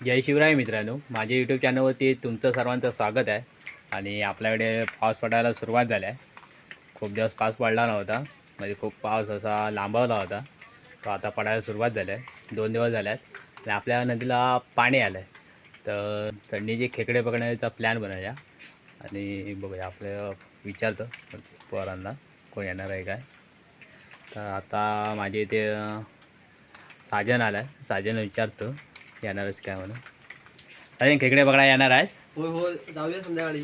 जय शिवराय मित्रांनो, माझ्या यूट्यूब चॅनलवरती तुमचं सर्वांचं स्वागत आहे. आणि आपल्याकडे पाऊस पडायला सुरुवात झाली आहे. खूप दिवस पाऊस पडला नव्हता, म्हणजे खूप पाऊस असा लांबवला होता. तो आता पडायला सुरुवात झाली आहे. 2 दिवस झाले आहेत आणि आपल्या नदीला पाणी आलं आहे. तर चढणीचे खेकडे पकडण्याचा प्लॅन बनवूया आणि बघूया. आपलं विचारतो पोरांना कोण येणार आहे काय. तर आता माझ्या इथे साजन आला आहे. साजन विचारतो येणारच काय म्हणून. अरे खेकडे पकडायला येणार आहेस? होय होय जाऊया संध्याकाळी.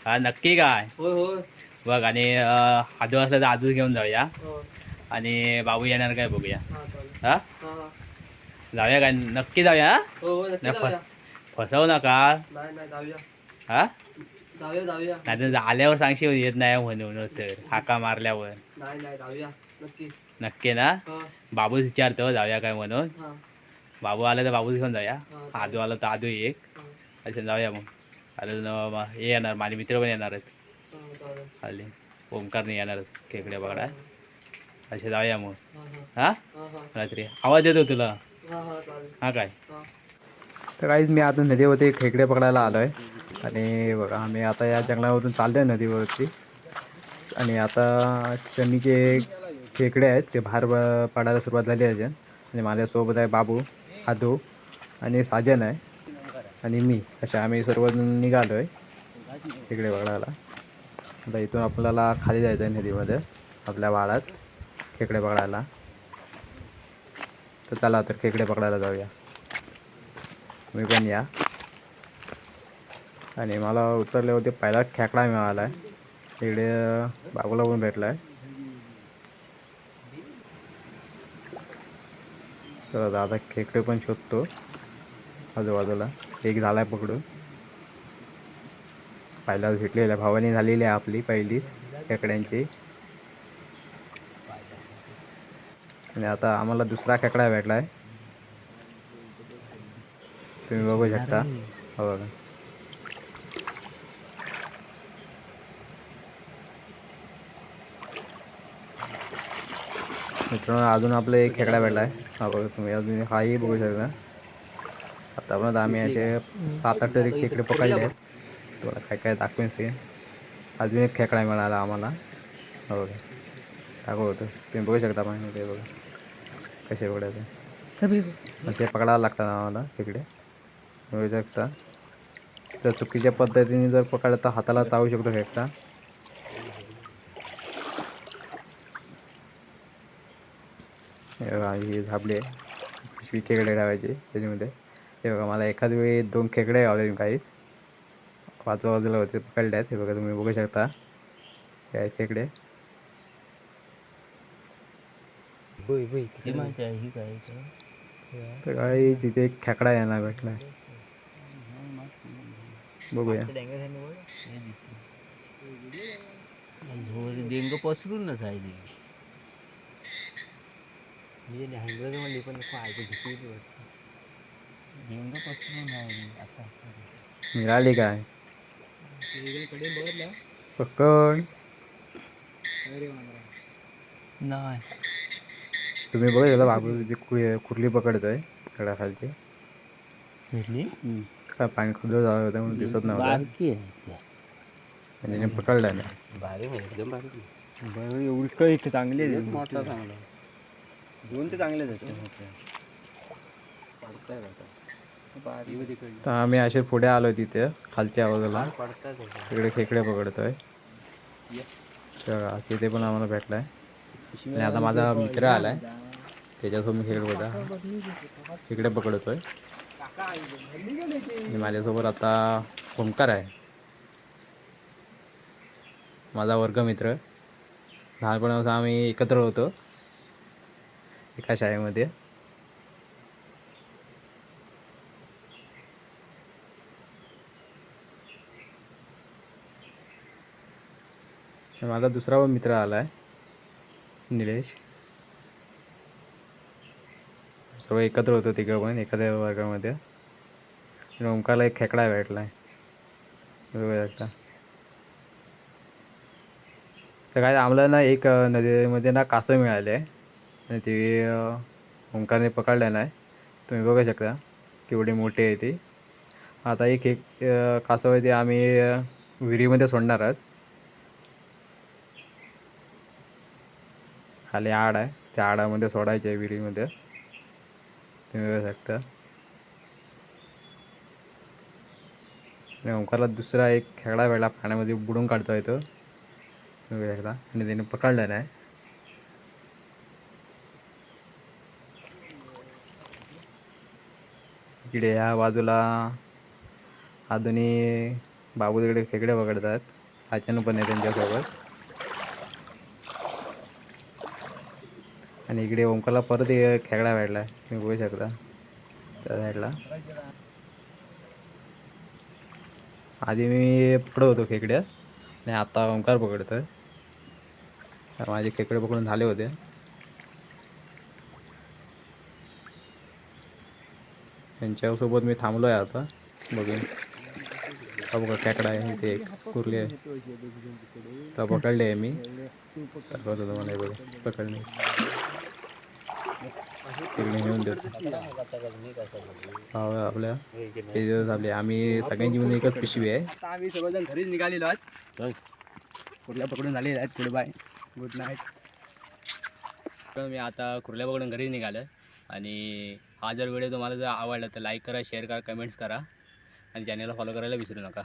हा नक्की काय? होय होय. बघ, आणि आजू असलं तर आजूच घेऊन जाऊया. हो. आणि बाबू येणार काय बघूया. हा चालेल. हा हा हा. जाऊया काय? नक्की जाऊया हा? हो हो नक्की नाही जाऊया. फसवू नका. नाही नाही जाऊया. हा जाऊया जाऊया. नाही तर आल्यावर सांगशील येत नाही म्हणून, तर हाका मारल्यावर. नाही नाही जाऊया नक्की. नक्की ना? हा बाबूच विचारतो जाऊया काय म्हणून. हा बाबू आला तर बाबूच घेऊन जाऊया. हा आजू आला तर आजू एक. हा. असं जाऊया मग. अजून हे येणार, माझे मित्र पण येणार आहेत. हा, चालेल. आले ओमकारने येणार खेकडे पकडाय. हा असे जाऊया मग. हा हा हा हा रात्री आवाज येतो तुला? हा हा चालेल. हा काय? हा तर काहीच मी आता नदीवरती खेकडे पकडायला आलो आहे. आणि बघा, आम्ही आता या जंगलावरून चाललो आहे नदीवरती. आणि आता चणीचे खेकडे आहेत ते बाहेर पडायला सुरुवात झाली आहे. आणि माझ्यासोबत आहे बाबू, आदू आणि साजन आहे आणि मी. अशा आम्ही सर्व निघालो आहे खेकडे पकडायला. आता इथून आपल्याला खाली जायचं आहे नदीमध्ये, आपल्या वाडात खेकडे पकडायला. तर चला तर खेकडे पकडायला जाऊया. तुम्ही पण या. आणि मला उतरल्यावरती पहिला खेकडा मिळाला आहे. इकडे बाबूला पण भेटला आहे. तर आता खेकडे पण शोधतो आजूबाजूला. एक झाला आहे पकडून. पहिलाच भेटलेल्या भावानी झालेली आहे आपली पहिलीच खेकड्यांची. आणि आता आम्हाला दुसरा खेकडा भेटला आहे. तुम्ही बघू शकता. हो बघा. मित्रांनो, अजून आपलं एक खेकडा भेटला आहे. हा बघा तुम्ही, अजून हाही बघू शकता. आतापर्यंत आम्ही असे 7-8 तरी खेकडे पकडले आहेत. तुम्हाला काय काय दाखवेन से. अजून एक खेकडा मिळाला आम्हाला. हो बघा, दाखवतो. तुम्ही बघू शकता पाणी ते बघा कसे पकडायचे. असे पकडायला लागतात आम्हाला खेकडे, बघू शकता. तर चुकीच्या पद्धतीने जर पकडलं तर हाताला चावू शकतो खेकडा. हे बघा, ही झापली आहे. पिशवी खेकडे ठेवायची त्याच्यामध्ये. हे बघा, मला एखाद वेळी 2 खेकडे गावले काहीच. बाजूला होते पकडले आहेत. हे बघा तुम्ही बघू शकता. हे आहेत खेकडे. तर काही तिथे एक खेकडा यायला भेटला. बघूया. डेंग पसरून जायची. हँगर पण डेंग पसरून आहे आता. मिळाली काय? पकड. नाही. तुम्ही बघू शकता बाबू तिथे कुर्ली पकडतोय खेकड्याखालची. भेटली काय पाणी खोदळ झालं होतं म्हणून दिसत नव्हतं. बारकी आहे आणि त्याने पकडलं नाही. बारीक आहे, एकदम बारीक आहे. बरं, एवढी काही चांगली आहे. मोठा चांगला 2 ते चांगलेच आहेत. तर आम्ही असे पुढे आलो तिथे खालच्या बाजूला. तिकडे खेकडे पकडतोय. तेव्हा तिथे पण आम्हाला भेटलाय. आणि आता माझा मित्र आलाय, त्याच्यासोबत मी खेकडे पकडतोय. आणि माझ्यासोबत आता ओमकार आहे, माझा वर्गमित्र. लहानपणापासून आम्ही एकत्र होतो एका शाळेमध्ये. माझा दुसरा पण मित्र आला आहे, निलेश. सर्व एकत्र होतो तिघं पण एखाद्या वर्गामध्ये. आणि ओमकारला एक खेकडा भेटला आहे, बघू शकता. तर काय आम्हाला ना एक नदीमध्ये ना कासव मिळाले आहे. आणि ते ओंकारने पकडलं नाही, तुम्ही बघू शकता. केवढे मोठे आहे ते. आता एक कासव आहे ते आम्ही विहिरीमध्ये सोडणार आहोत. खाली आड आहे, त्या आडामध्ये सोडायचे आहे विहिरीमध्ये, तुम्ही बघू शकता. आणि ओंकारला दुसरा एक खेकडा वेळा पाण्यामध्ये बुडून काढता येतो, तुम्ही बघू शकता. आणि त्याने पकडलेला आहे. इकडे ह्या बाजूला हा दोन्ही बाबू तिकडे खेकडे पकडतात, साचन पण आहे त्यांच्यासोबत. आणि इकडे ओंकारला परत एक खेकडा भेटला आहे, तुम्ही बघू शकता त्या साईडला. आधी मी पकडत होतो खेकड्या आणि आता ओंकार पकडतोय. माझे खेकडे पकडून झाले होते. त्यांच्यासोबत मी थांबलो आहे आता. बघून हा बघा खेकडा आहे, इथे कुर्ली आहे, तर पकडले आहे मी. दाखवतो तुम्हाला, हे बघा पकडले. तिकडे नेऊन देतो. आपल्या हे दिवस आपले आम्ही सगळ्यांची मिळून एकच पिशवी आहे. आता आम्ही सर्वजण घरीच निघालेलो आहोत. कुठल्या पकडून झालेले आहेत. Goodbye, good night. तर मी आता कुर्ल्या पकडून घरी निघालं. आणि हा जर व्हिडिओ तुम्हाला जर आवडला तर लाईक करा, शेअर करा, कमेंट्स करा आणि चॅनलला फॉलो करायला विसरू नका.